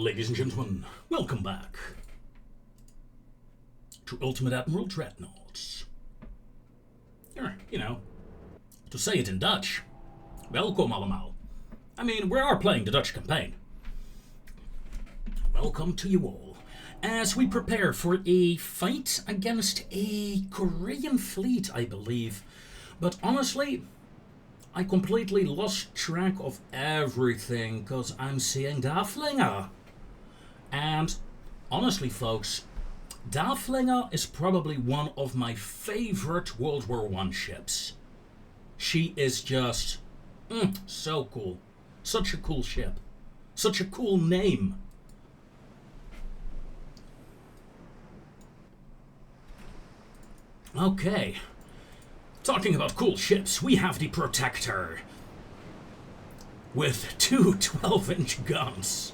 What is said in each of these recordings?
Ladies and gentlemen, welcome back to Ultimate Admiral Dreadnoughts. You know, to say it in Dutch, welkom allemaal. I mean, we are playing the Dutch campaign. Welcome to you all, as we prepare for a fight against a Korean fleet, I believe. But honestly, I completely lost track of everything because I'm seeing Daflinger. And honestly, folks, Daflinger is probably one of my favorite World War I ships. She is just so cool. Such a cool ship. Such a cool name. Okay. Talking about cool ships, we have the Protector. With two 12-inch guns.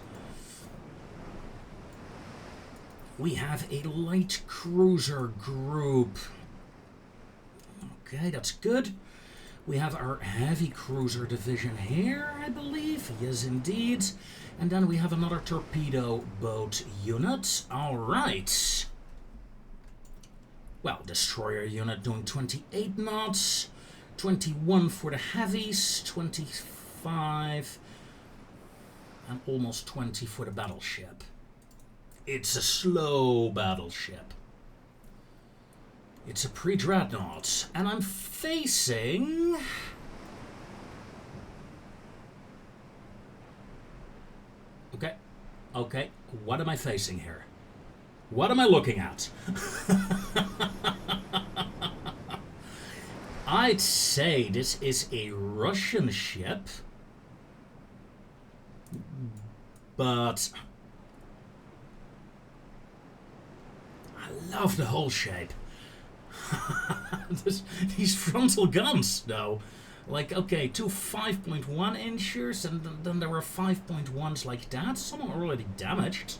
We have a light cruiser group. Okay, that's good. We have our heavy cruiser division here, I believe. Yes, indeed. And then we have another torpedo boat unit. Alright. Well, destroyer unit doing 28 knots. 21 for the heavies. 25. And almost 20 for the battleship. It's a slow battleship. It's a pre-dreadnought. And I'm facing... Okay. What am I facing here? What am I looking at? I'd say this is a Russian ship. But... I love the hull shape. These frontal guns, though. Like, okay, two 5.1 inchers, and then there were 5.1s like that. Some are already damaged.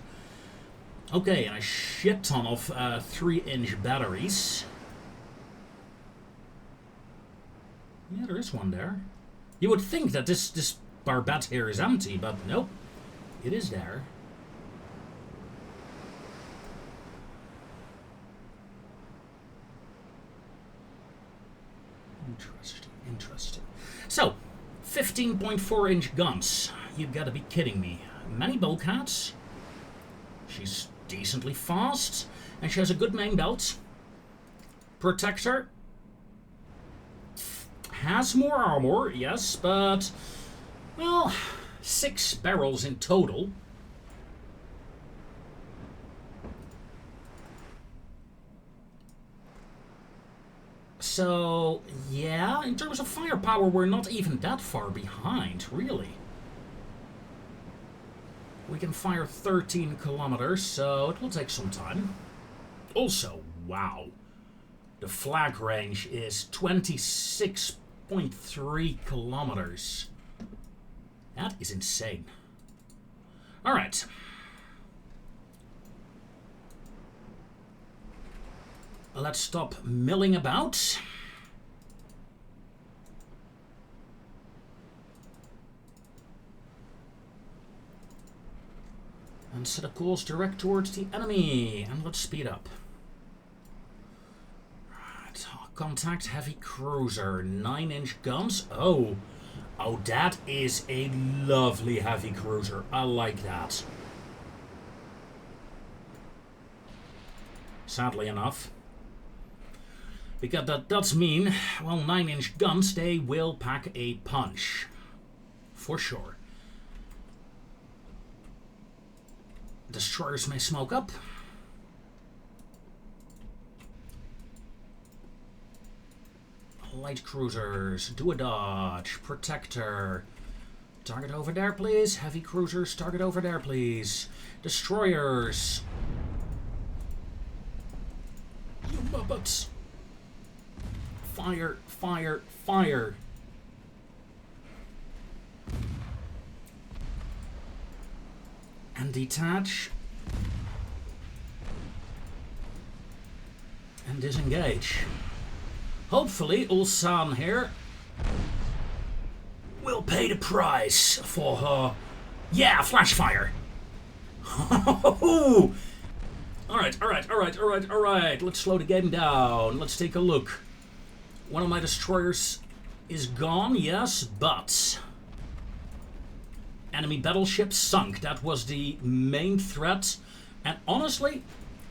Okay, and a shit ton of 3-inch batteries. Yeah, there is one there. You would think that this barbette here is empty, but nope. It is there. Interesting. So, 15.4-inch guns. You gotta be kidding me. Many bulkheads. She's decently fast, and she has a good main belt. Protector has more armor, yes, but, well, 6 barrels in total. So, yeah, in terms of firepower, we're not even that far behind, really. We can fire 13 kilometers, so it will take some time. Also, wow, the flag range is 26.3 kilometers. That is insane. Alright. Let's stop milling about. And set a course direct towards the enemy. And let's speed up. Right. Contact heavy cruiser. 9-inch guns. Oh, that is a lovely heavy cruiser. I like that. Sadly enough. Because that does mean, well, 9-inch guns, they will pack a punch. For sure. Destroyers may smoke up. Light cruisers, do a dodge. Protector. Target over there, please. Heavy cruisers, target over there, please. Destroyers. You muppets. Fire, fire, fire. And detach. And disengage. Hopefully Ulsan here will pay the price for her. Yeah, flash fire. Alright. Let's slow the game down. Let's take a look. One of my destroyers is gone, yes, but enemy battleship sunk. That was the main threat. And honestly,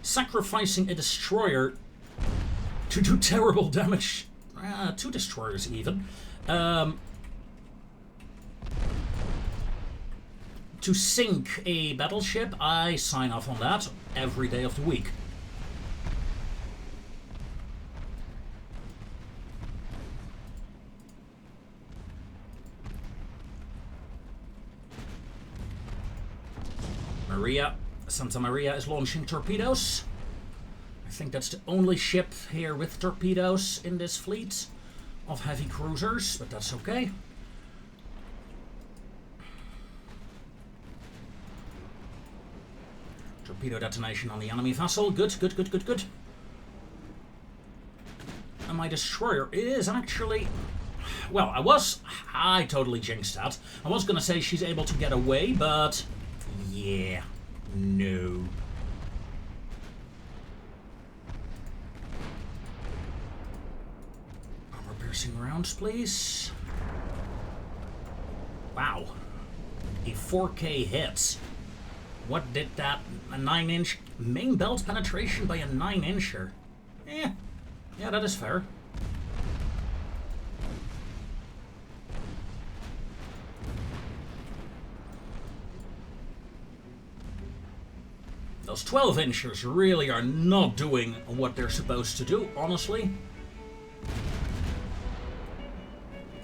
sacrificing a destroyer to do terrible damage, 2 destroyers even, to sink a battleship, I sign off on that every day of the week. Santa Maria is launching torpedoes. I think that's the only ship here with torpedoes in this fleet of heavy cruisers, but that's okay. Torpedo detonation on the enemy vessel. Good. And my destroyer is actually... Well, I totally jinxed that. I was gonna say she's able to get away, but... Yeah. No. Armor-piercing rounds, please. Wow. A 4K hit. What did that? A 9-inch main belt penetration by a 9-incher. Yeah, that is fair. Those 12-inchers really are not doing what they're supposed to do, honestly.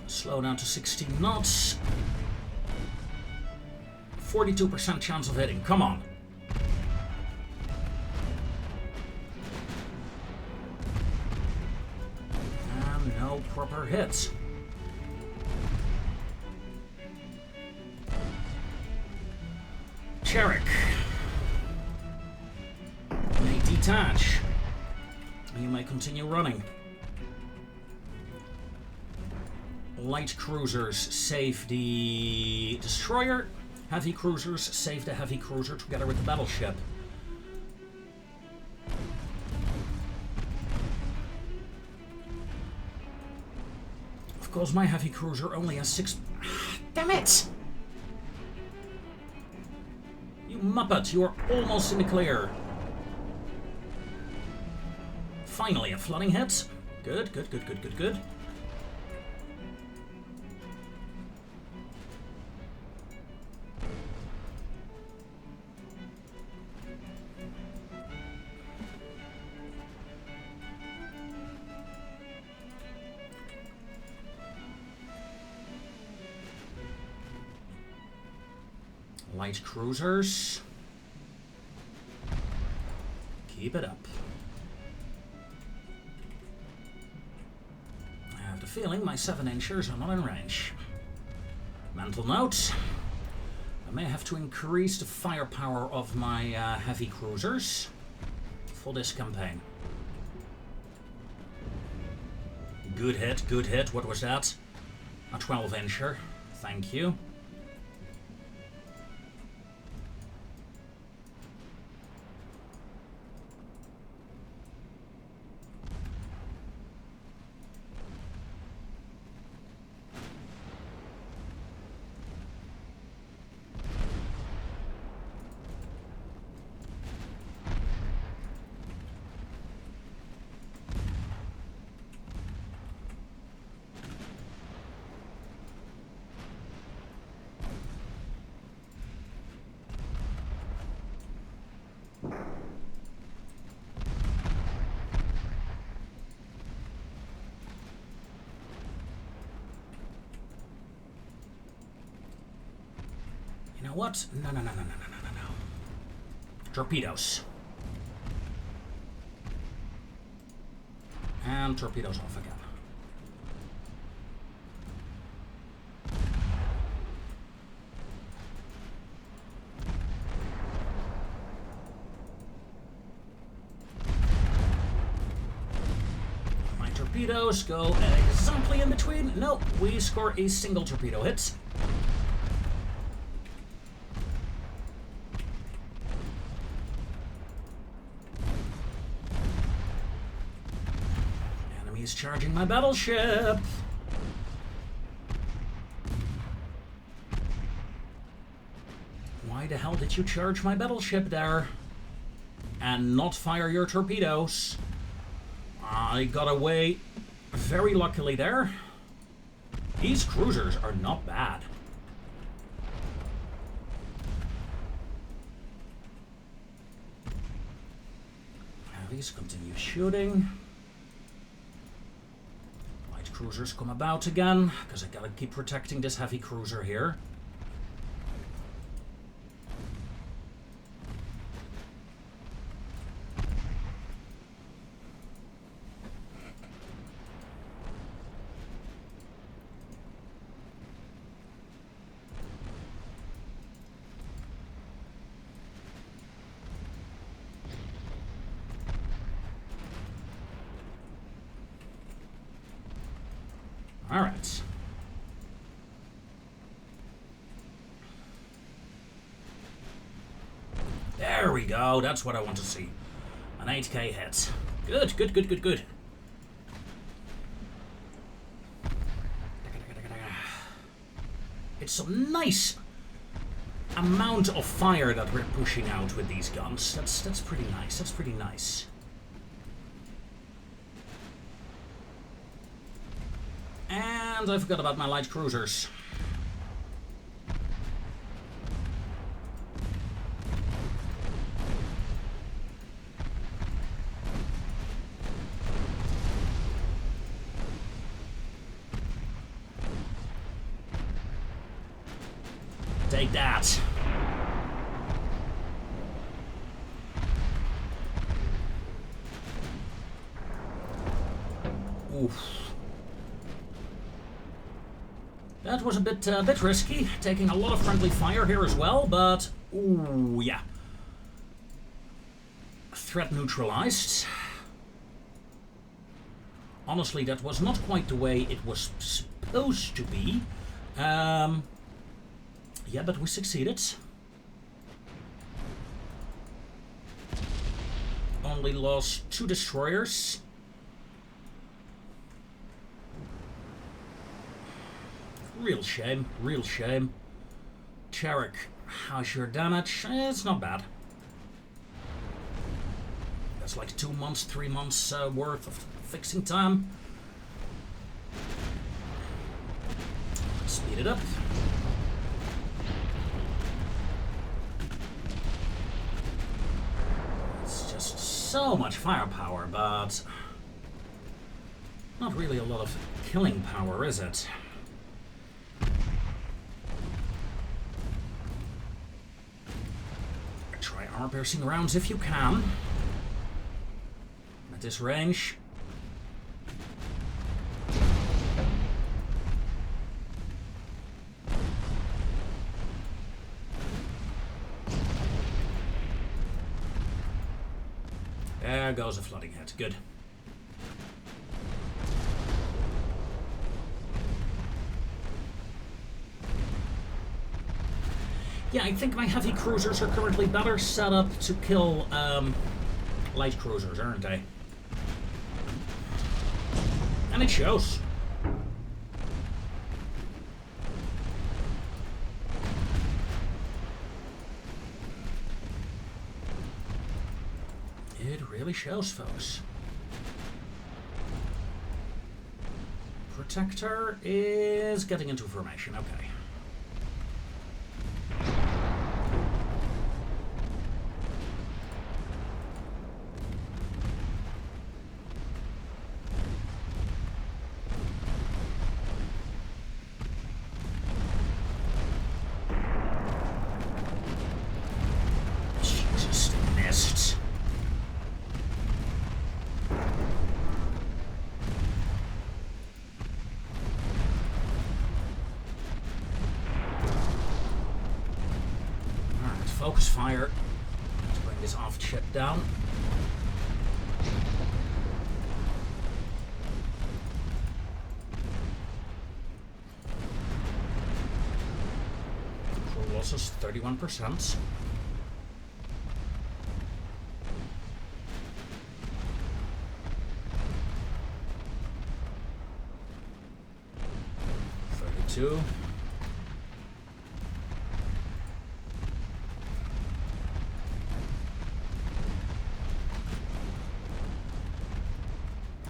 Slow down to 16 knots. 42% chance of hitting. Come on. And no proper hits. Cherrick. May detach. You may continue running. Light cruisers save the destroyer. Heavy cruisers save the heavy cruiser together with the battleship. Of course, my heavy cruiser only has 6... Damn it! You muppet, you are almost in the clear. Finally, a flooding hit. Good. Light cruisers. Keep it up. I have the feeling my 7-inchers are not in range. Mental note. I may have to increase the firepower of my heavy cruisers for this campaign. Good hit. What was that? A 12-incher. Thank you. You know what? No. Torpedoes. And torpedoes off again. My torpedoes go exactly in between. Nope, we score a single torpedo hit. Enemies charging my battleship. Why the hell did you charge my battleship there? And not fire your torpedoes? I got away very luckily there. These cruisers are not bad. Heavies continue shooting. Light cruisers come about again, because I gotta keep protecting this heavy cruiser here. Alright. There we go, that's what I want to see. An 8k hit. Good, good, good, good, good. It's some nice amount of fire that we're pushing out with these guns. That's pretty nice, that's pretty nice. And I forgot about my light cruisers. Take that. Oof. That was a bit risky, taking a lot of friendly fire here as well, but ooh, yeah. Threat neutralized. Honestly, that was not quite the way it was supposed to be. Yeah, but we succeeded. Only lost 2 destroyers. Real shame, real shame. Charrick, how's your damage? It's not bad. That's like 2 months, 3 months worth of fixing time. Speed it up. It's just so much firepower, but not really a lot of killing power, is it? Try armor-piercing rounds if you can. At this range. There goes a flooding head. Good. Yeah, I think my heavy cruisers are currently better set up to kill light cruisers, aren't they? And it shows. It really shows, folks. Protector is getting into formation, okay. Focus fire to bring this off ship down. Crew losses 31%. E2.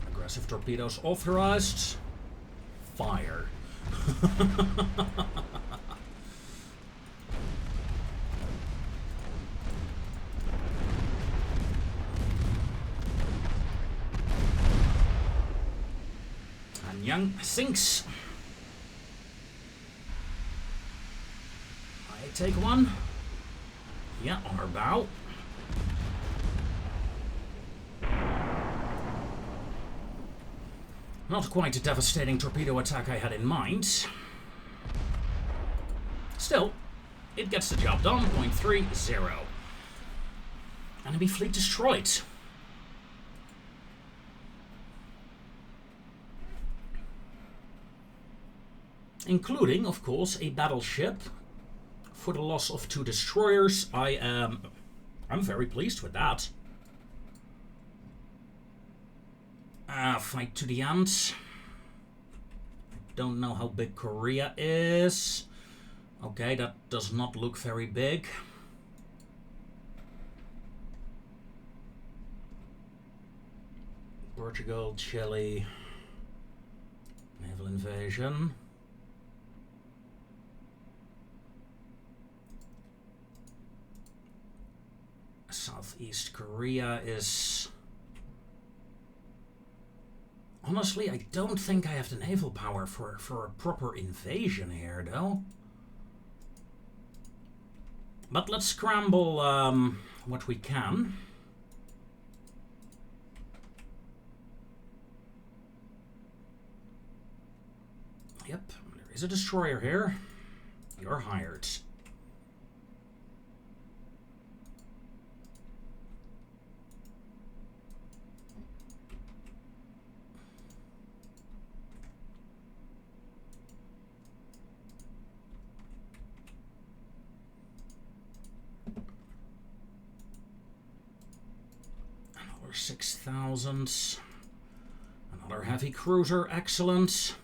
Aggressive torpedoes authorized. Fire. And Young sinks. I take one. Yeah, on our bow. Not quite the devastating torpedo attack I had in mind. Still, it gets the job done. 0.30. Enemy fleet destroyed. Including, of course, a battleship. For the loss of 2 destroyers, I'm very pleased with that. Fight to the end. Don't know how big Korea is. Okay, that does not look very big. Portugal, Chile, naval invasion. Southeast Korea is... Honestly, I don't think I have the naval power for a proper invasion here, though. But let's scramble what we can. Yep, there is a destroyer here. You're hired. Another 6,000. Another heavy cruiser, excellent.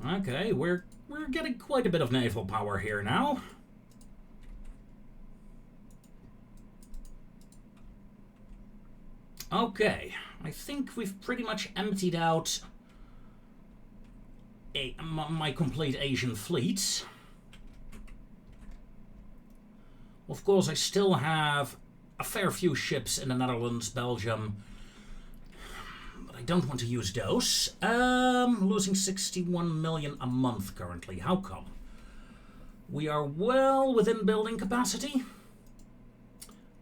Okay, we're getting quite a bit of naval power here now. Okay, I think we've pretty much emptied out my complete Asian fleet. Of course, I still have a fair few ships in the Netherlands, Belgium, but I don't want to use those. Losing 61 million a month currently. How come? We are well within building capacity,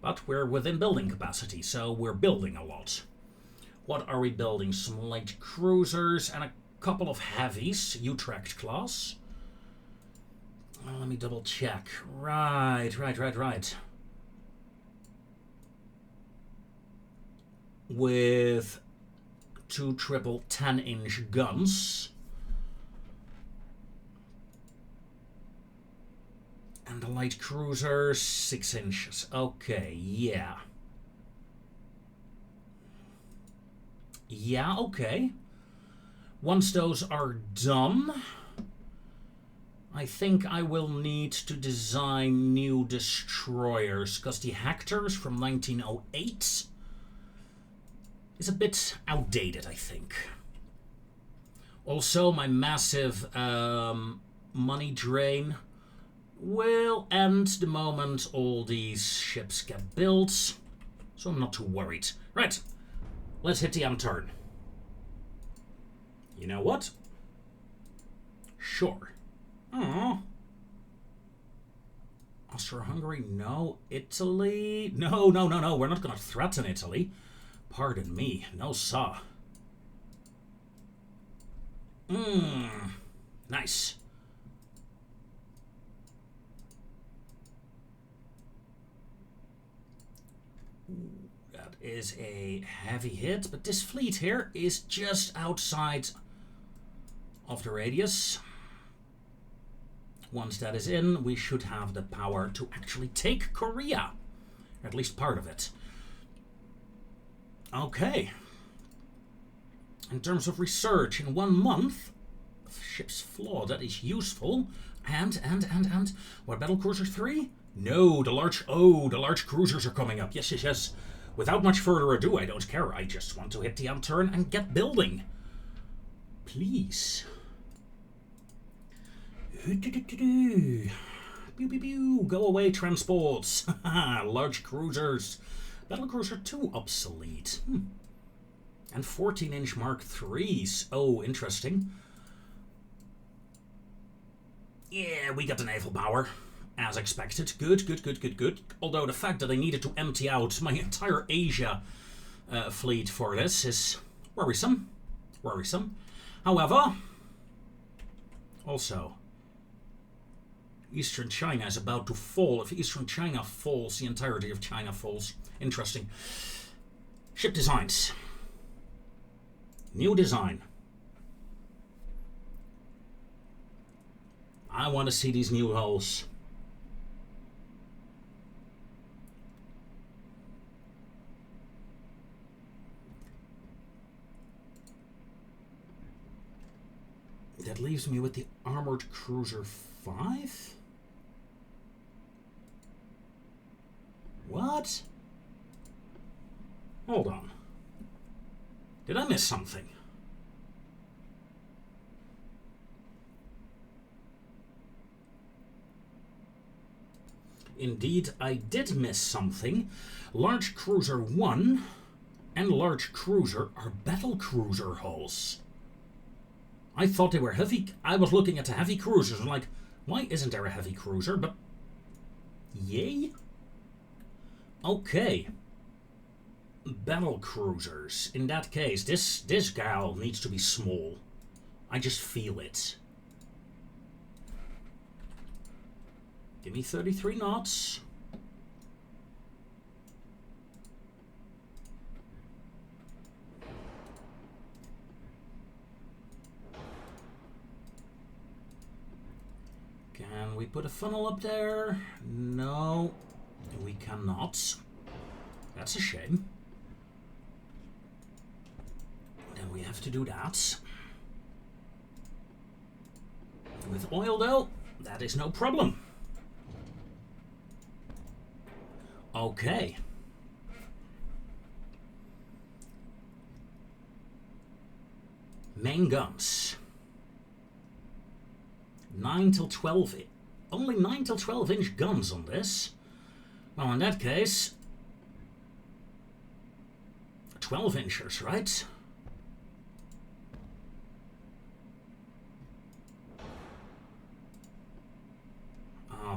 but we're within building capacity, so we're building a lot. What are we building? Some light cruisers and a couple of heavies, Utrecht class. Well, let me double check. Right. With 2 triple 10-inch guns. And the light cruiser, 6 inches. Okay, yeah. Yeah, okay. Once those are done, I think I will need to design new destroyers, because the Hectors from 1908 is a bit outdated, I think. Also, my massive money drain will end the moment all these ships get built, so I'm not too worried. Right, let's hit the end turn. You know what? Sure. Oh. Austria-Hungary, no. Italy, no. We're not going to threaten Italy. Pardon me, no sir. Nice. That is a heavy hit, but this fleet here is just outside of the radius. Once that is in, we should have the power to actually take Korea. At least part of it. Okay. In terms of research, in 1 month, ship's flaw, that is useful. And, what, battlecruiser 3? No, the large cruisers are coming up. Yes, yes, yes. Without much further ado, I don't care. I just want to hit the end turn and get building. Please. Pew, pew, pew. Go away, transports. Large cruisers. Battlecruiser 2 obsolete. And 14-inch Mark IIIs. Oh, interesting. Yeah, we got the naval power. As expected. Good, good, good, good, good. Although the fact that I needed to empty out my entire Asia fleet for this is worrisome. Worrisome. However, also, Eastern China is about to fall. If Eastern China falls, the entirety of China falls. Interesting. Ship designs. New design. I want to see these new hulls. That leaves me with the Armored Cruiser 5? What? Hold on. Did I miss something? Indeed, I did miss something. Large Cruiser 1 and Large Cruiser are battle cruiser hulls. I thought they were heavy. I was looking at the heavy cruisers and like, why isn't there a heavy cruiser? But, yay? Okay. Battle cruisers. In that case, this gal needs to be small. I just feel it. Give me 33 knots. Can we put a funnel up there? No, we cannot. That's a shame. Then we have to do that. With oil though, that is no problem. Okay. Main guns. 9 till 12. Only 9 till 12-inch guns on this. Well, in that case, 12-inchers, right?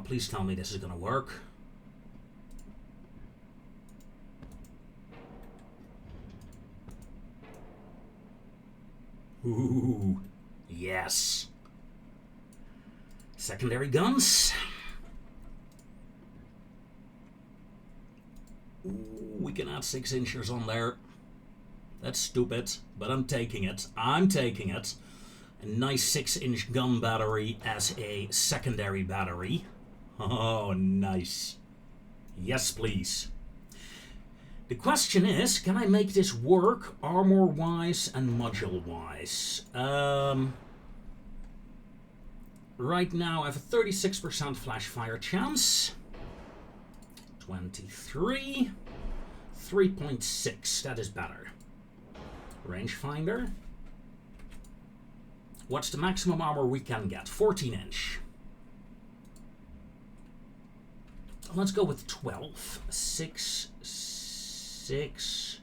Please tell me this is gonna work. Ooh, yes. Secondary guns. Ooh, we can add 6-inchers on there. That's stupid, but I'm taking it. I'm taking it. A nice 6-inch gun battery as a secondary battery. Oh, nice. Yes, please. The question is, can I make this work armor-wise and module-wise? Right now I have a 36% flash fire chance. 23. 3.6, that is better. Rangefinder. What's the maximum armor we can get? 14-inch. Let's go with 12. 6, 6,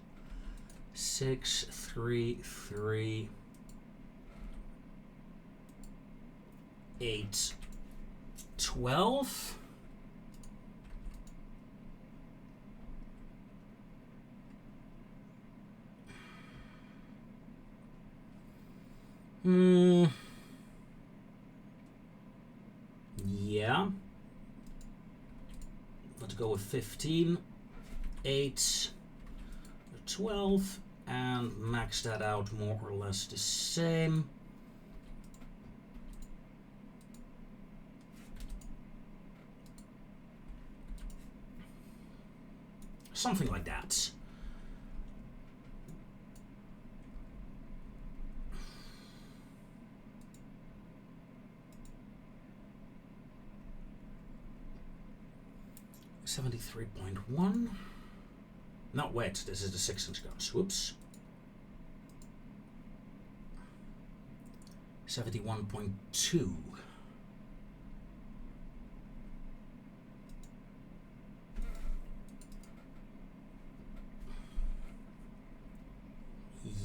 6, 3, 3, 8, 12. Yeah. Let's go with 15, 8, 12, and max that out more or less the same. Something like that. 73.1. No, wait, this is the 6-inch guns. Whoops. 71.2.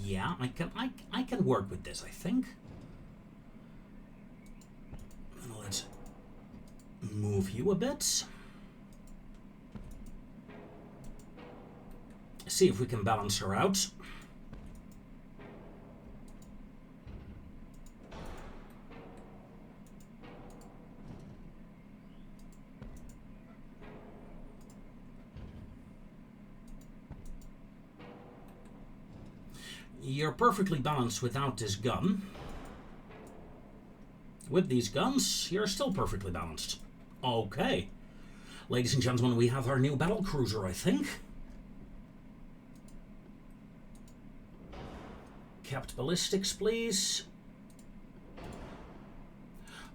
Yeah, I can work with this, I think. Let's move you a bit. See if we can balance her out. You're perfectly balanced without this gun. With these guns, you're still perfectly balanced. Okay. Ladies and gentlemen, we have our new battle cruiser, I think. Capped ballistics, please.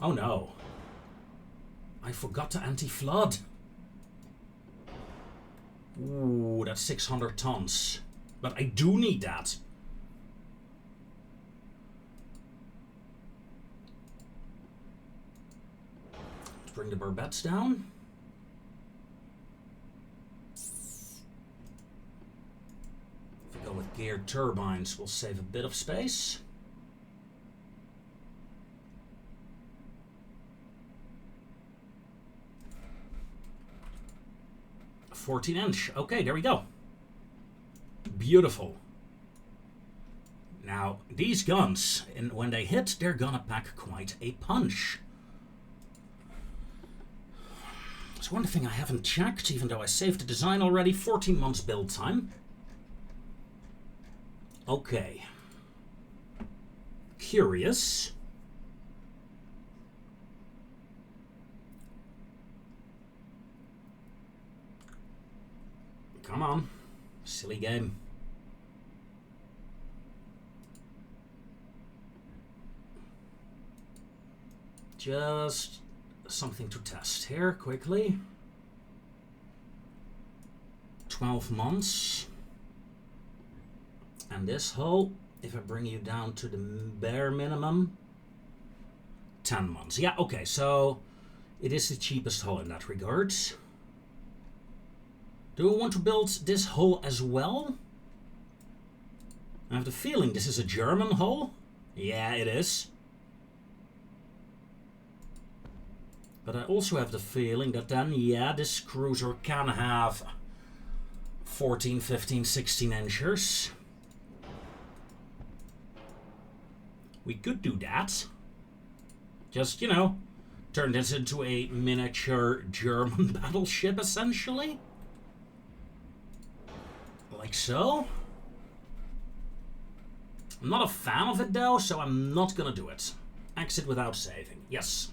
Oh no. I forgot to anti-flood. Ooh, that's 600 tons. But I do need that. Let's bring the barbettes down. If we go with geared turbines, we'll save a bit of space. A 14-inch. Okay, there we go. Beautiful. Now, these guns, and when they hit, they're gonna pack quite a punch. There's one thing I haven't checked, even though I saved the design already. 14 months build time. Okay. Curious. Come on. Silly game. Just something to test here quickly. 12 months. And this hull, if I bring you down to the bare minimum, 10 months. Yeah, okay, so it is the cheapest hull in that regard. Do I want to build this hull as well? I have the feeling this is a German hull. Yeah, it is. But I also have the feeling that then, yeah, this cruiser can have 14, 15, 16 inchers. We could do that. Just, you know, turn this into a miniature German battleship, essentially. Like so. I'm not a fan of it, though, so I'm not gonna do it. Exit without saving. Yes.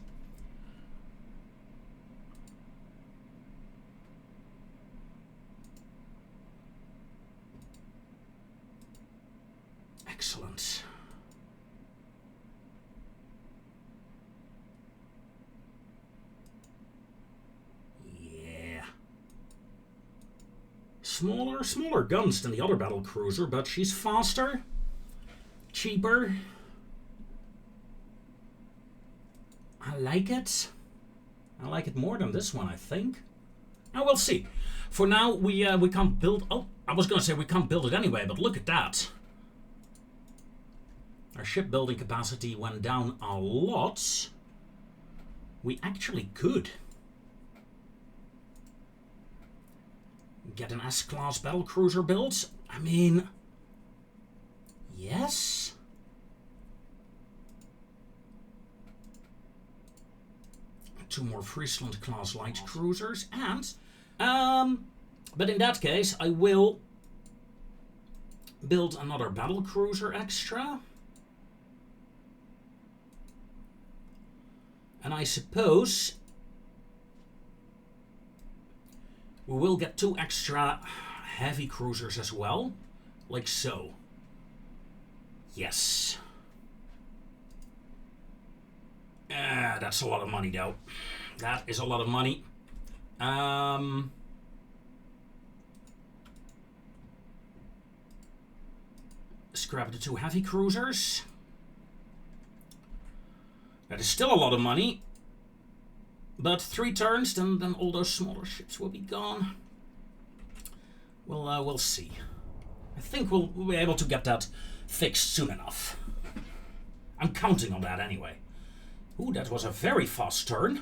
Excellent. Yeah. Smaller guns than the other battle cruiser, but she's faster, cheaper. I like it. I like it more than this one, I think. Now we'll see. For now, we can't build. Oh, I was gonna say we can't build it anyway, but look at that. Our shipbuilding capacity went down a lot. We actually could get an S-class battlecruiser built. I mean, yes. Two more Friesland-class light cruisers, and but in that case, I will build another battlecruiser extra. And I suppose we will get 2 extra heavy cruisers as well, like so. Yes. That's a lot of money, though. That is a lot of money. grab the 2 heavy cruisers. That is still a lot of money. But 3 turns, then all those smaller ships will be gone. We'll see. I think we'll be able to get that fixed soon enough. I'm counting on that anyway. Ooh, that was a very fast turn.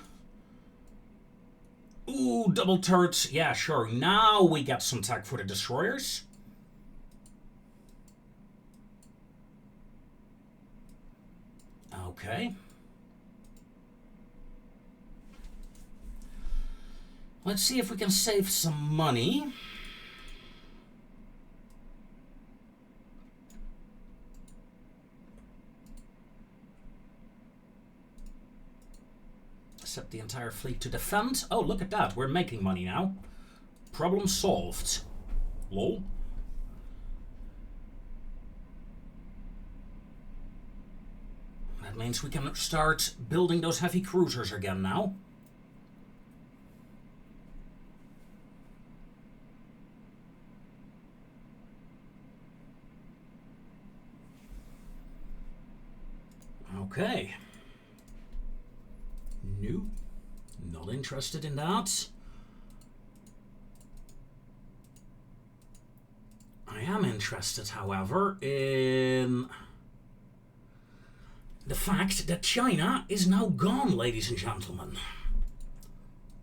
Ooh, double turrets. Yeah, sure. Now we get some tech for the destroyers. Okay. Let's see if we can save some money. Set the entire fleet to defend. Oh, look at that. We're making money now. Problem solved. Lol. That means we can start building those heavy cruisers again now. Okay. No, not interested in that. I am interested, however, in the fact that China is now gone, ladies and gentlemen.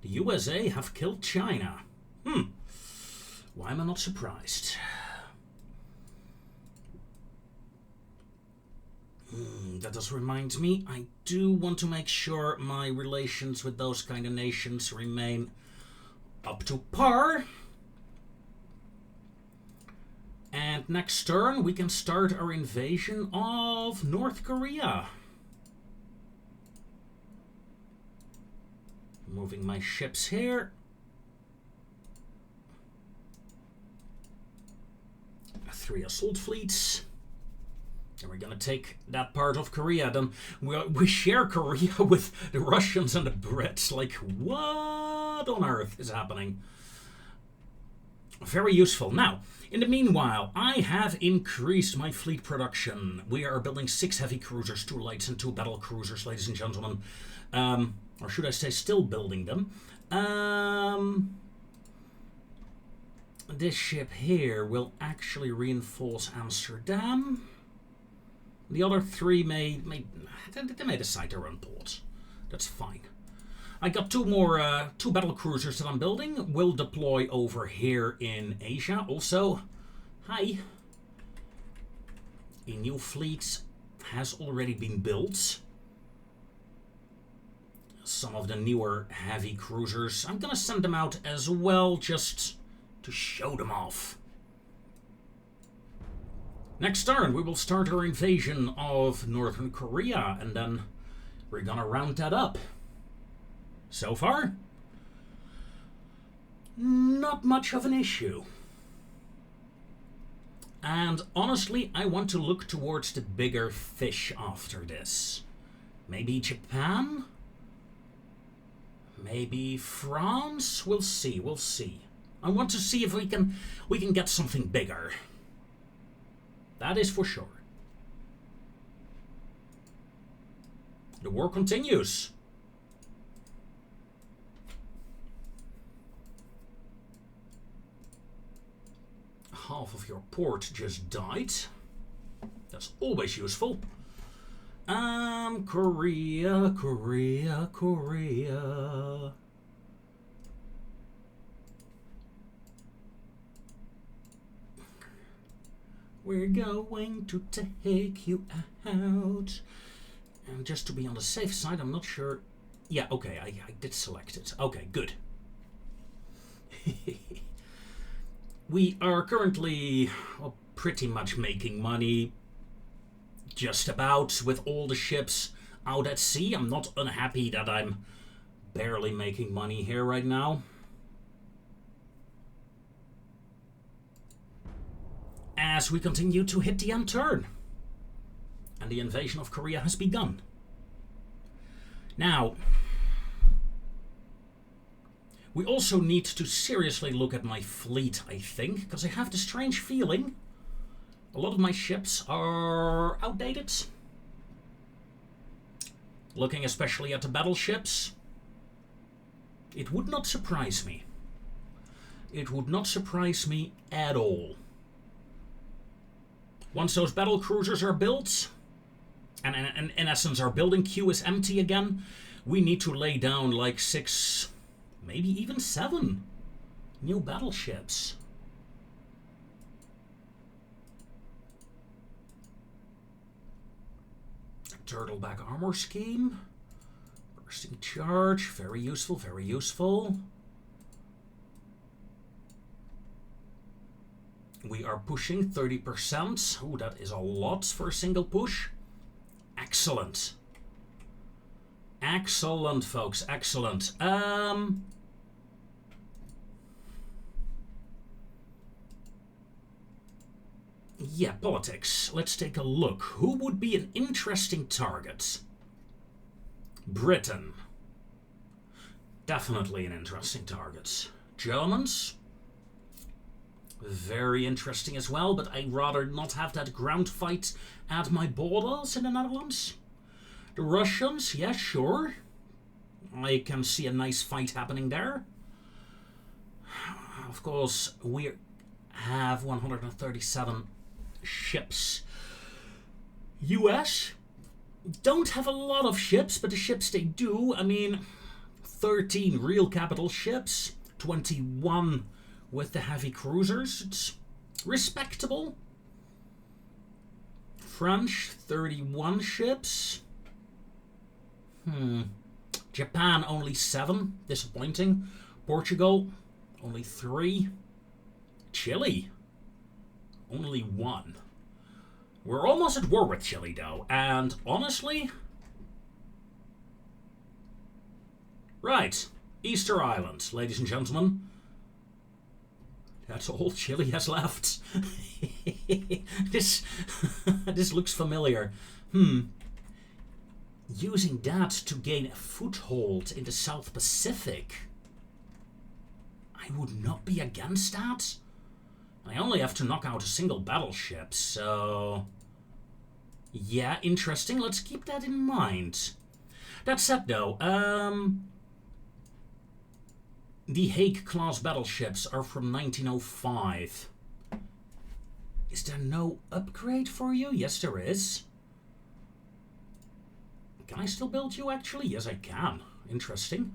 The USA have killed China. Why am I not surprised? That does remind me, I do want to make sure my relations with those kind of nations remain up to par. And next turn we can start our invasion of North Korea. Moving my ships here. 3 assault fleets. And we're gonna take that part of Korea. Then we share Korea with the Russians and the Brits. Like, what on earth is happening? Very useful. Now, in the meanwhile, I have increased my fleet production. We are building 6 heavy cruisers, 2 lights and 2 battle cruisers, ladies and gentlemen. Or should I say still building them. This ship here will actually reinforce Amsterdam. The other 3 may decide their own port. That's fine. I got 2 more 2 battle cruisers that I'm building. Will deploy over here in Asia. Also, hi. A new fleet has already been built. Some of the newer heavy cruisers. I'm gonna send them out as well, just to show them off. Next turn, we will start our invasion of Northern Korea, and then we're gonna round that up. So far, not much of an issue. And honestly, I want to look towards the bigger fish after this. Maybe Japan? Maybe France? We'll see, we'll see. I want to see if we can get something bigger. That is for sure. The war continues. Half of your port just died. That's always useful. Korea, Korea, Korea. We're going to take you out. And just to be on the safe side, I'm not sure. Yeah, okay, I did select it. Okay, good. We are currently pretty much making money. Just about, with all the ships out at sea. I'm not unhappy that I'm barely making money here right now. As we continue to hit the end turn. And the invasion of Korea has begun. Now, we also need to seriously look at my fleet, I think, because I have the strange feeling A lot of my ships are outdated. Looking especially at the battleships, it would not surprise me. It would not surprise me at all. Once those battle cruisers are built, and in essence our building queue is empty again, we need to lay down like 6, maybe even 7 new battleships. Turtleback armor scheme. Bursting charge. Very useful, very useful. We are pushing 30%. Oh, that is a lot for a single push. Excellent. Excellent, folks. Excellent. Yeah, politics. Let's take a look. Who would be an interesting target? Britain. Definitely an interesting target. Germans. Very interesting as well, but I'd rather not have that ground fight at my borders in the Netherlands. The Russians, yeah, sure. I can see a nice fight happening there. Of course, we have 137 ships. US don't have a lot of ships, but the ships they do, I mean, 13 real capital ships, 21 with the heavy cruisers. It's respectable. French, 31 ships. Japan, only 7. Disappointing. Portugal, only 3. Chile, only 1. We're almost at war with Chile, though, and honestly... Right. Easter Island, ladies and gentlemen. That's all Chile has left. This looks familiar. Using that to gain a foothold in the South Pacific. I would not be against that. I only have to knock out a single battleship, so... Yeah, interesting. Let's keep that in mind. That said, though, the Hague-class battleships are from 1905. Is there no upgrade for you? Yes, there is. Can I still build you, actually? Yes, I can. Interesting.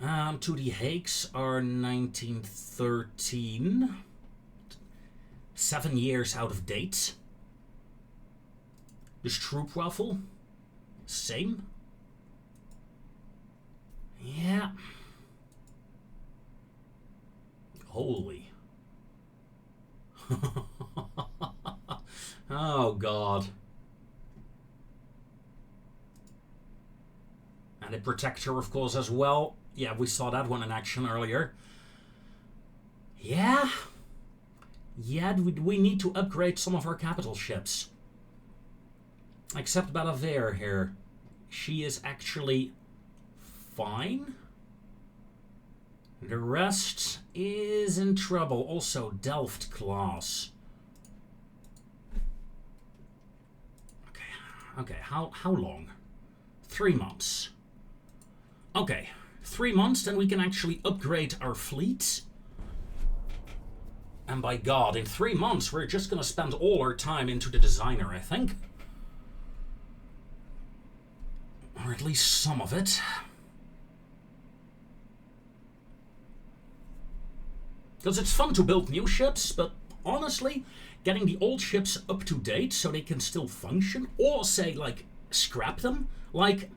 To the Hagues are 1913. 7 years out of date. The Stroopwafel. Same. Yeah. Holy. Oh, God. And the Protector, of course, as well. Yeah, we saw that one in action earlier. Yeah. Yeah, we need to upgrade some of our capital ships. Except Balaver here. She is actually fine. The rest is in trouble. Also, Delft class. Okay, how long? 3 months. Okay, 3 months, then we can actually upgrade our fleet. And by God, in 3 months, we're just going to spend all our time into the designer, I think. Or at least some of it. Because it's fun to build new ships, but honestly, getting the old ships up to date so they can still function, or say, like, scrap them, like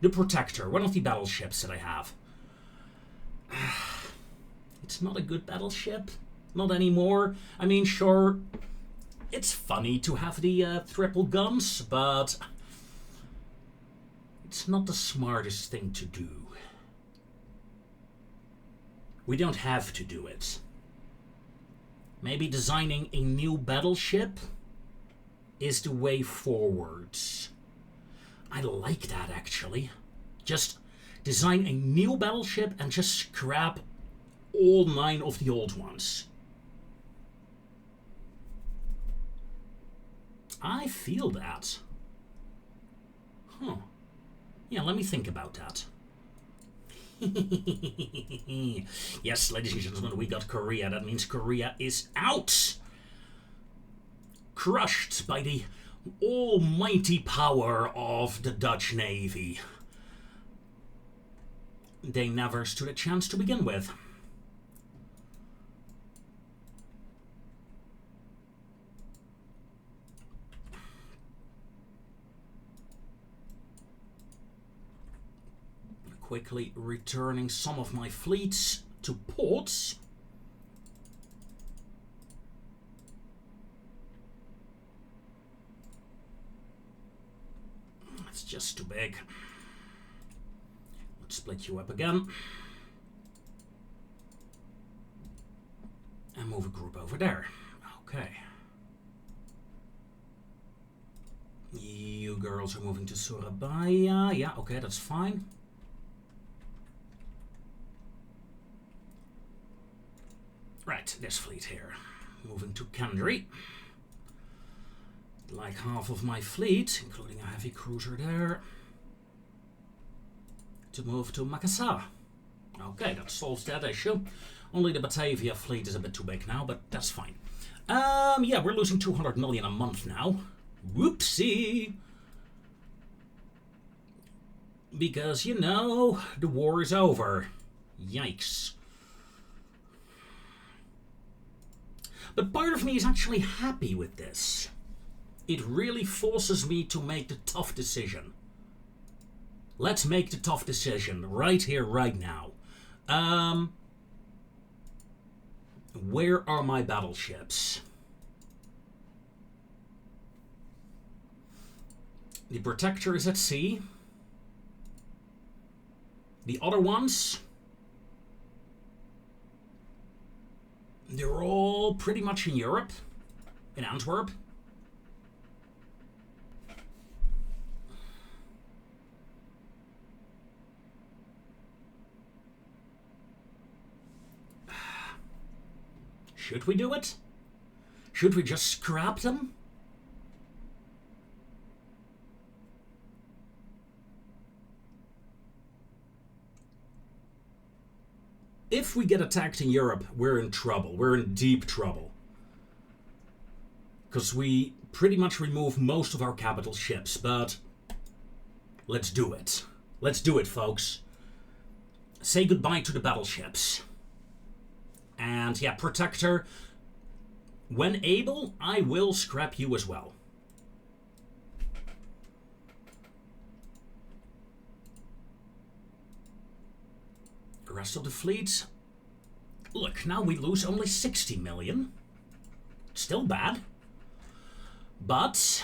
the Protector, one of the battleships that I have. It's not a good battleship. Not anymore. I mean, sure, it's funny to have the triple guns, but it's not the smartest thing to do. We don't have to do it. Maybe designing a new battleship is the way forward. I like that, actually. Just design a new battleship and just scrap all 9 of the old ones. I feel that. Huh. Yeah, let me think about that. Yes, ladies and gentlemen, we got Korea. That means Korea is out. Crushed by the almighty power of the Dutch Navy. They never stood a chance to begin with. Quickly returning some of my fleets to ports. It's just too big. Let's split you up again. And move a group over there. Okay. You girls are moving to Surabaya. Yeah, okay, that's fine. Right, this fleet here. Moving to Kendry. Like half of my fleet, including a heavy cruiser there, to move to Makassar. Okay, that solves that issue. Only the Batavia fleet is a bit too big now, but that's fine. Yeah, we're losing 200 million a month now. Whoopsie! Because, you know, the war is over. Yikes. But part of me is actually happy with this. It really forces me to make the tough decision. Let's make the tough decision right here, right now. Where are my battleships? The Protector is at sea. The other ones, they're all pretty much in Europe, in Antwerp. Should we do it? Should we just scrap them? If we get attacked in Europe, we're in trouble. We're in deep trouble. Because we pretty much remove most of our capital ships, but let's do it. Let's do it, folks. Say goodbye to the battleships. And yeah, Protector, when able, I will scrap you as well. The rest of the fleet. Look, now we lose only 60 million. Still bad. But.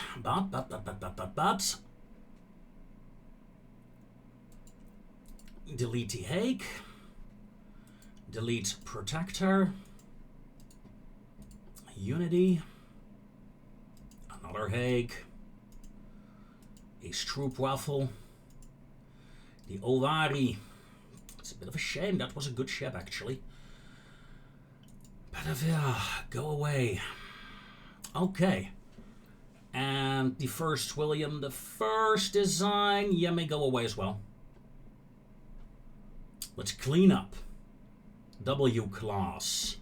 Delete the Hague. Delete Protector. Unity. Another Hague. A Stroopwafel. The Owari. It's a bit of a shame. That was a good ship, actually. Batavia, go away. Okay. And the first William I design, yeah, may go away as well. Let's clean up. W class.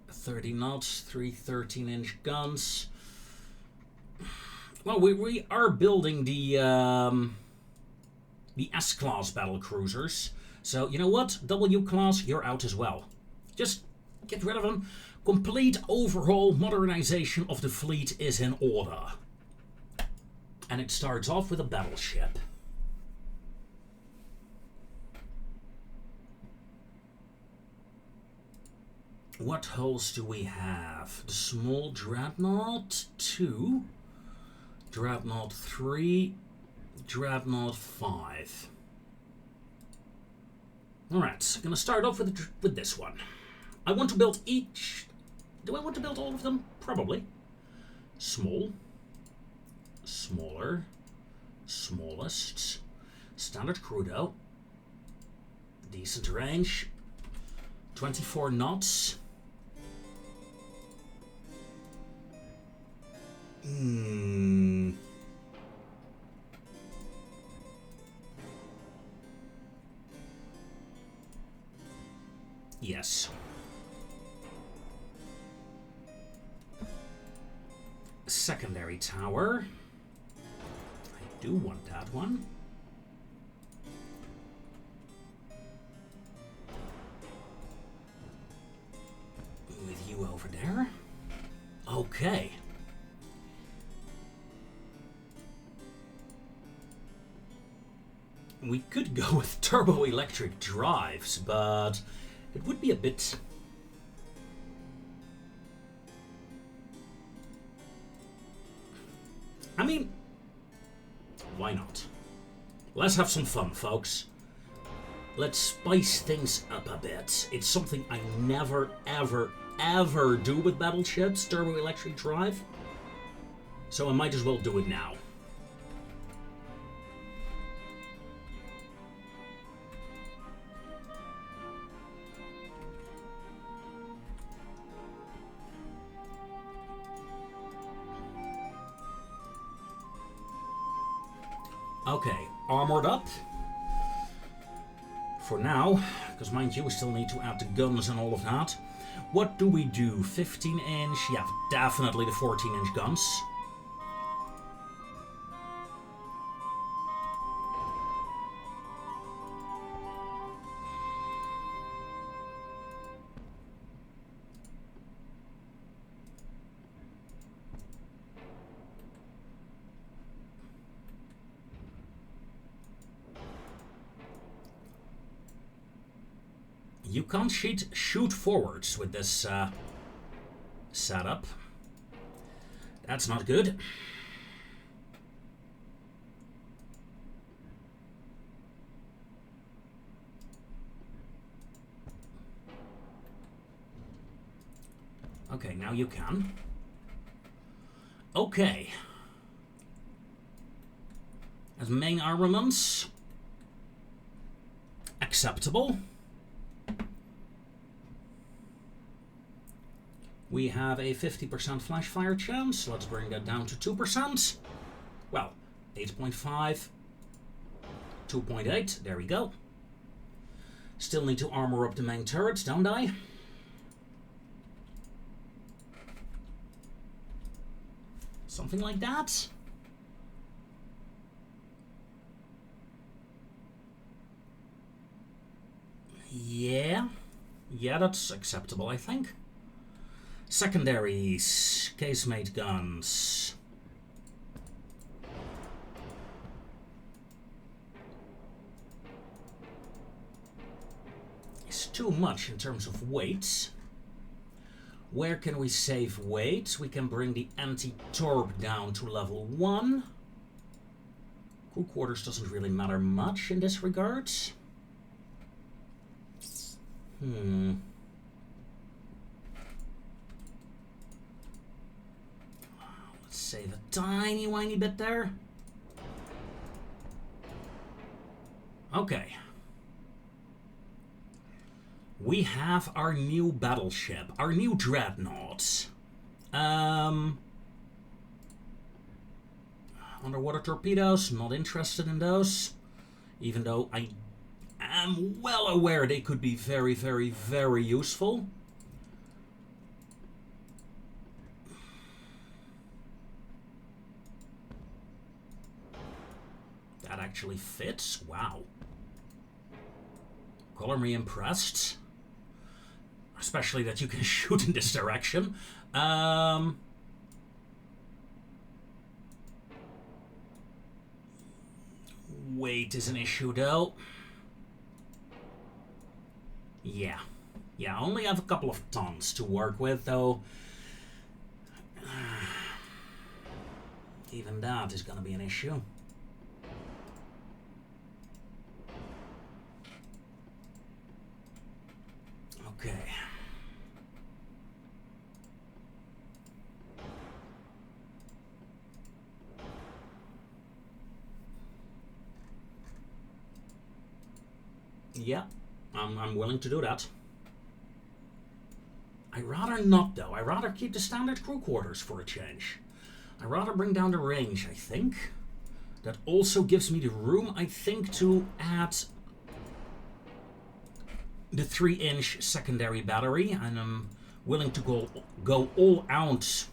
.30 knots, 3 13-inch guns. Well, we are building the S-class battle cruisers. So, you know what? W-class, you're out as well. Just get rid of them. Complete overhaul, modernization of the fleet is in order. And it starts off with a battleship. What hulls do we have? The small Dreadnought 2, Dreadnought 3, Dreadnought 5. Alright, gonna start off with this one. I want to build each... Do I want to build all of them? Probably. Small. Smaller. Smallest. Standard crudo. Decent range. 24 knots. Hmm. Yes. Secondary tower. I do want that one. With you over there. Okay. We could go with turbo-electric drives, but it would be a bit... I mean, why not? Let's have some fun, folks. Let's spice things up a bit. It's something I never, ever, ever do with battleships, turbo-electric drive. So I might as well do it now. Okay, armored up. For now, because mind you, we still need to add the guns and all of that. What do we do? 15 inch? Yeah, definitely the 14 inch guns. You can't shoot forwards with this setup. That's not good. Okay, now you can. Okay. As main armaments, acceptable. We have a 50% flash fire chance. Let's bring that down to 2%. Well, 8.5, 2.8, there we go. Still need to armor up the main turrets, don't I? Something like that. Yeah, that's acceptable, I think. Secondaries, casemate guns. It's too much in terms of weight. Where can we save weight? We can bring the anti-torp down to level 1. Crew quarters doesn't really matter much in this regard. Let's save a tiny whiny bit there. Okay. We have our new battleship, our new dreadnoughts. Underwater torpedoes, not interested in those. Even though I am well aware they could be very, very, very useful. That actually fits. Wow. Color me impressed. Especially that you can shoot in this direction. Weight is an issue though. Yeah, I only have a couple of tons to work with though. Even that is gonna be an issue. Okay. Yeah, I'm willing to do that. I'd rather not though. I'd rather keep the standard crew quarters for a change. I'd rather bring down the range, I think. That also gives me the room, I think, to add the 3-inch secondary battery, and I'm willing to go all out.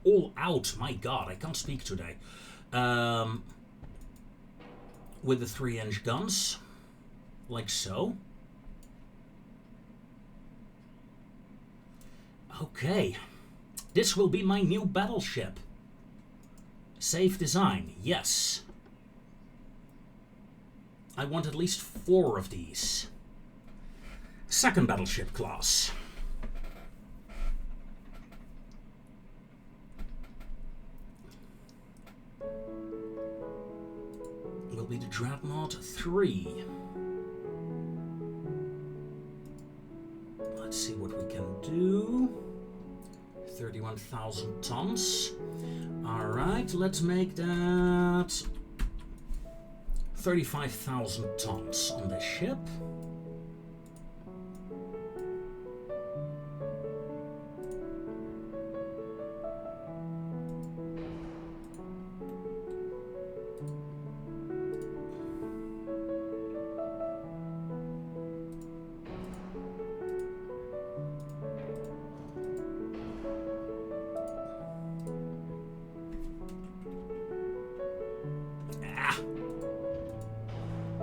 All out, my god, I can't speak today. With the 3-inch guns, like so. Okay, this will be my new battleship. Safe design, yes. I want at least 4 of these. Second battleship class. Will be the Dreadnought 3. Let's see what we can do. 31,000 tons. Alright, let's make that 35,000 tons on this ship.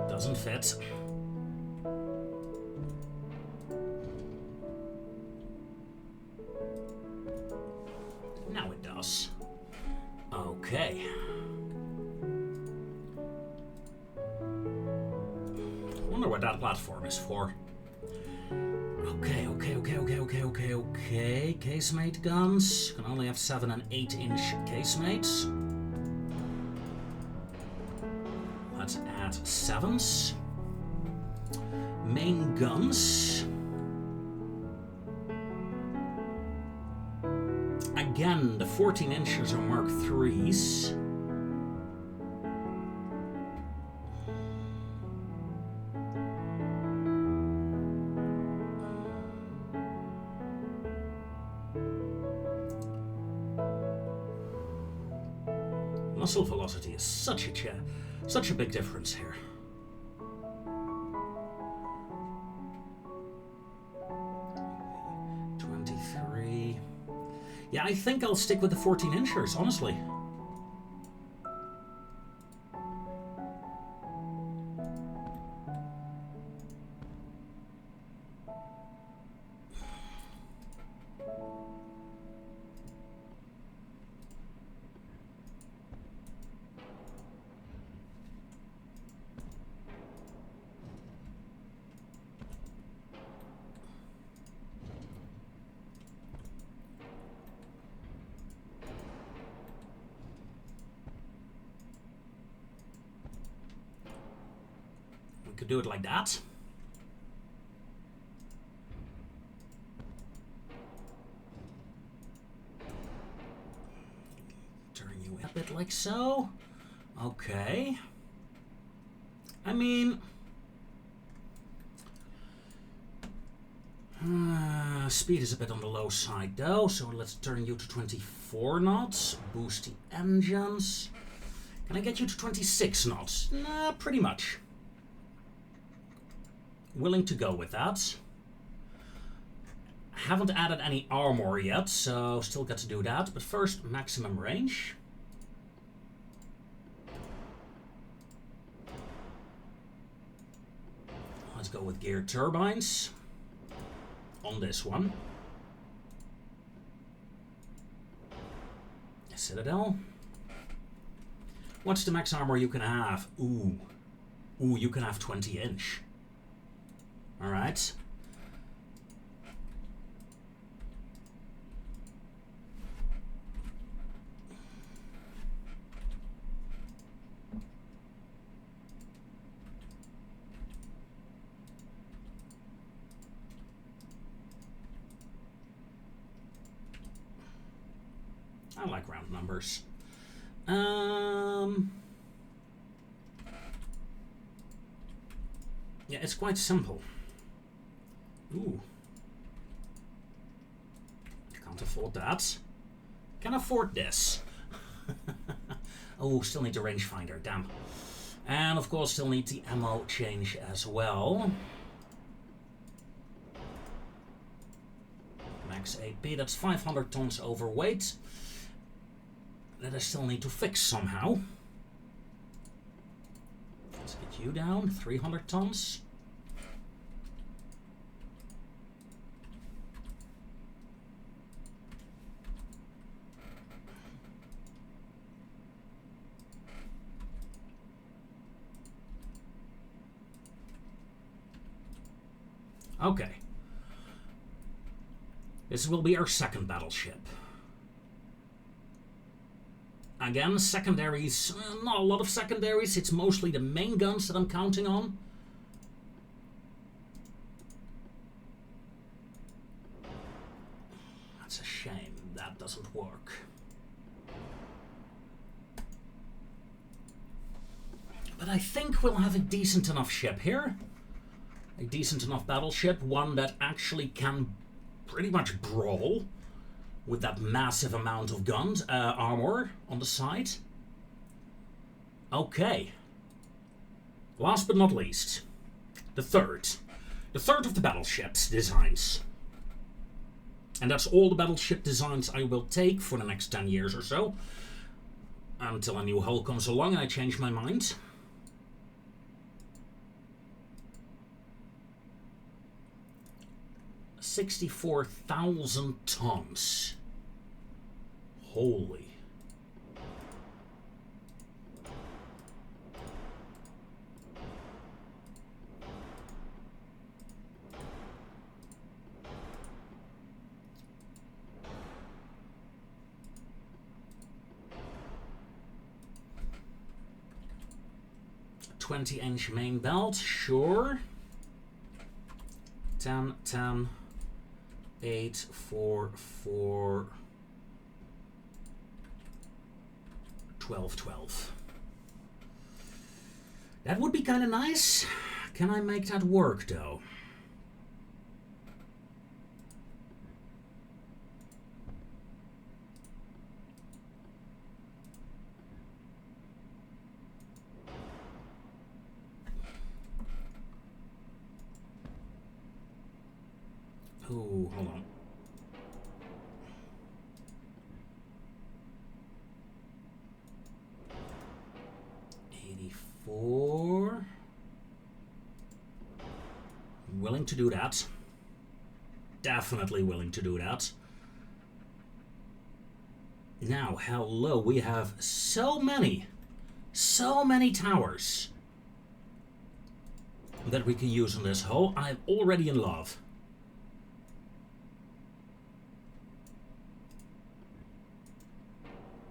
Doesn't fit. Now it does. Okay. Wonder what that platform is for. Okay. Casemate guns. Can only have 7 and 8-inch casemates. Let's add 7s. Main guns. Again, the 14 inches are Mark IIIs. Muzzle velocity is such a big difference here. Yeah, I think I'll stick with the 14 inchers, honestly. Could do it like that. Turn you a bit like so. Okay. I mean, speed is a bit on the low side though, so let's turn you to 24 knots. Boost the engines. Can I get you to 26 knots? Nah, pretty much. Willing to go with that. Haven't added any armor yet, so still got to do that. But first, maximum range. Let's go with geared turbines on this one. Citadel. What's the max armor you can have? Ooh, you can have 20 inch. All right. I like round numbers. Yeah, it's quite simple. Ooh. Can't afford that. Can afford this. Oh, still need the rangefinder, damn. And of course still need the ammo change as well. Max AP, that's 500 tons overweight. That I still need to fix somehow. Let's get you down, 300 tons. Okay. This will be our second battleship. Again, secondaries, not a lot of secondaries, it's mostly the main guns that I'm counting on. That's a shame, that doesn't work. But I think we'll have a decent enough ship here. A decent enough battleship, one that actually can pretty much brawl with that massive amount of guns, armor on the side. Okay. Last but not least, the third. The third of the battleship's designs. And that's all the battleship designs I will take for the next 10 years or so. Until a new hull comes along and I change my mind. $64,000 tons. Holy. A 20-inch main belt, sure. 10, 10. 8, 4, 4, 12, 12. That would be kind of nice. Can I make that work, though? Oh, hold on. $84. Willing to do that. Definitely willing to do that. Now, hello, we have so many towers that we can use on this hull. I'm already in love.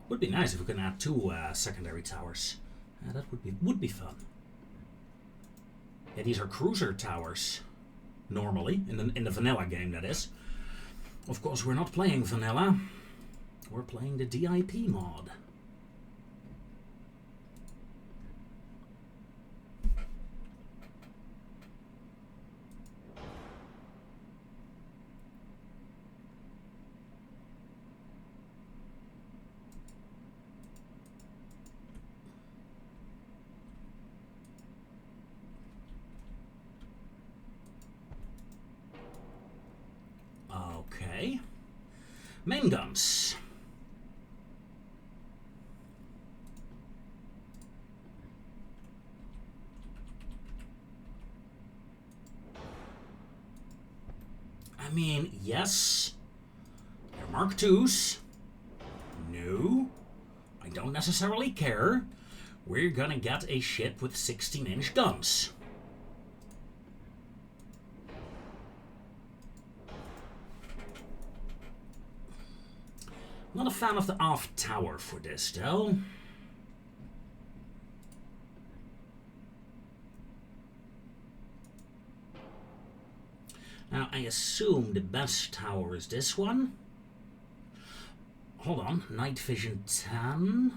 Would be nice if we could add 2 secondary towers. That would be fun. Yeah, these are cruiser towers. Normally, in the vanilla game, that is. Of course, we're not playing vanilla. We're playing the DIP mod. Okay. Main guns. I mean, yes, they're Mark IIs. No, I don't necessarily care. We're gonna get a ship with 16-inch guns. Not a fan of the aft tower for this, though. Now, I assume the best tower is this one. Hold on, night vision 10.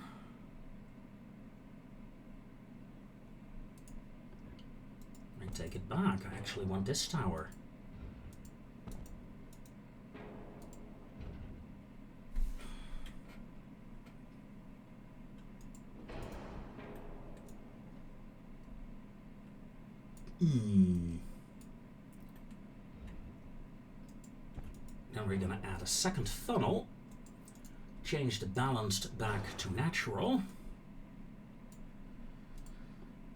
I take it back, I actually want this tower. Then we're going to add a second funnel, change the balanced back to natural,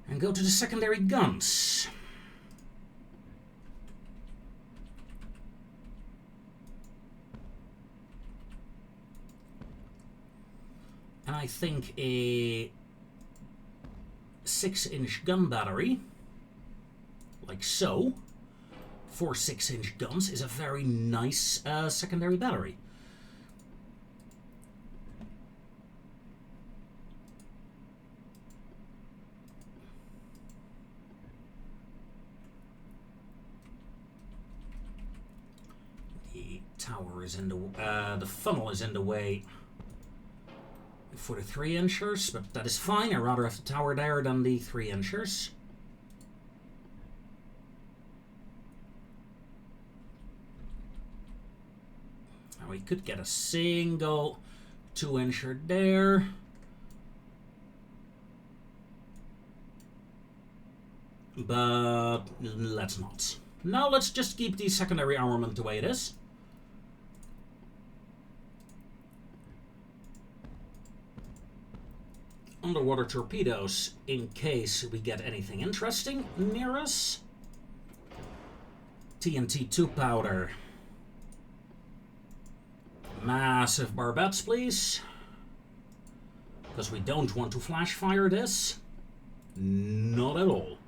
and go to the secondary guns. And I think a 6-inch gun battery, like so, for 6-inch guns is a very nice secondary battery. The tower is in the funnel is in the way for the 3-inchers, but that is fine. I'd rather have the tower there than the 3-inchers. Now we could get a single 2-incher there. But let's not. Now let's just keep the secondary armament the way it is. Underwater torpedoes in case we get anything interesting near us. TNT-2 powder. Massive barbettes, please. Because we don't want to flash fire this. Not at all.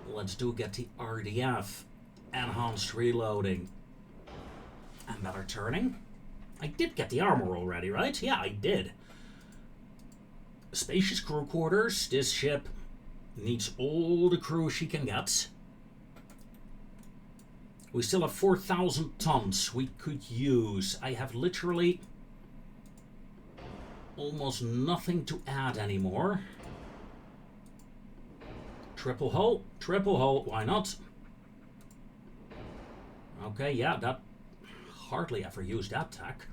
Let's get the RDF. Enhanced reloading. And better turning. I did get the armor already, right? Yeah, I did. Spacious crew quarters. This ship needs all the crew she can get. We still have 4,000 tons we could use. I have literally almost nothing to add anymore. Triple hull, why not? Okay, yeah, that hardly ever used that tech.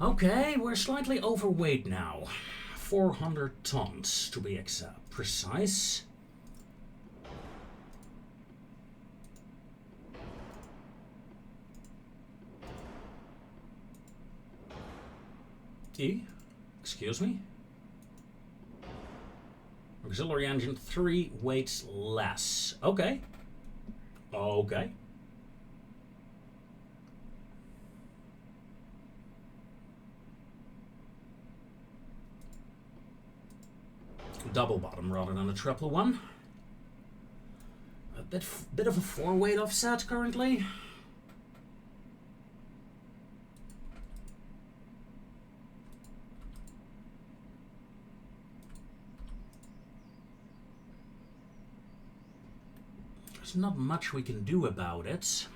Okay, we're slightly overweight now. 400 tons to be precise. Excuse me? Auxiliary engine 3 weights less. Okay. Okay. Double bottom rather than a triple one. A bit of a 4-weight offset currently. There's not much we can do about it.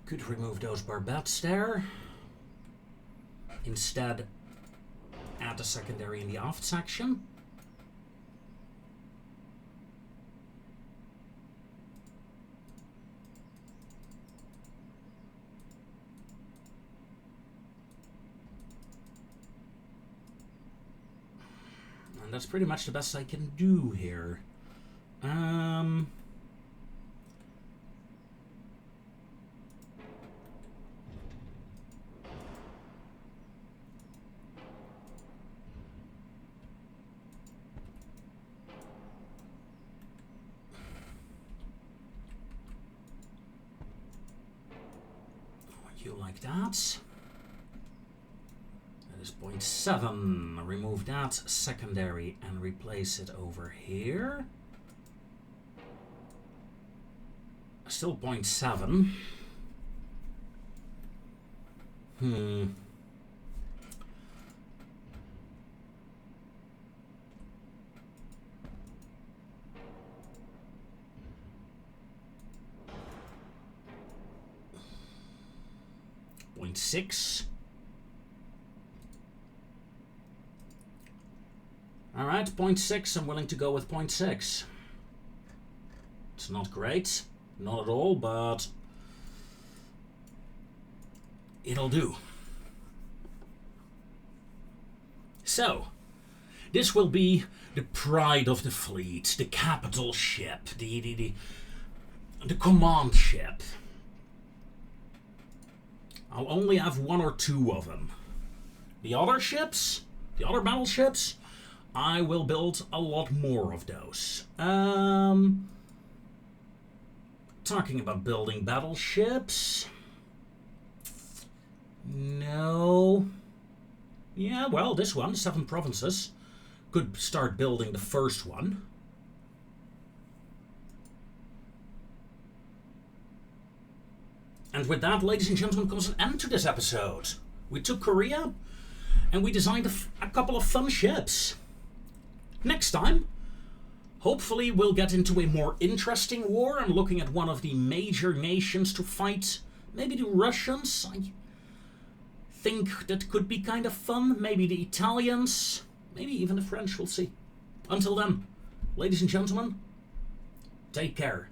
Could remove those barbettes there. Instead, add a secondary in the aft section. And that's pretty much the best I can do here. 0.7. Remove that secondary and replace it over here. Still 0.7. 0.6. Alright, 0.6, I'm willing to go with 0.6. It's not great, not at all, but it'll do. So, this will be the pride of the fleet, the capital ship, the command ship. I'll only have 1 or 2 of them. The other ships, the other battleships, I will build a lot more of those. Talking about building battleships. No. Yeah, well, this one, 7 provinces. Could start building the first one. And with that, ladies and gentlemen, comes an end to this episode. We took Korea, and we designed a couple of fun ships. Next time, hopefully we'll get into a more interesting war. I'm looking at one of the major nations to fight. Maybe the Russians. I think that could be kind of fun. Maybe the Italians. Maybe even the French. We'll see. Until then, ladies and gentlemen, take care.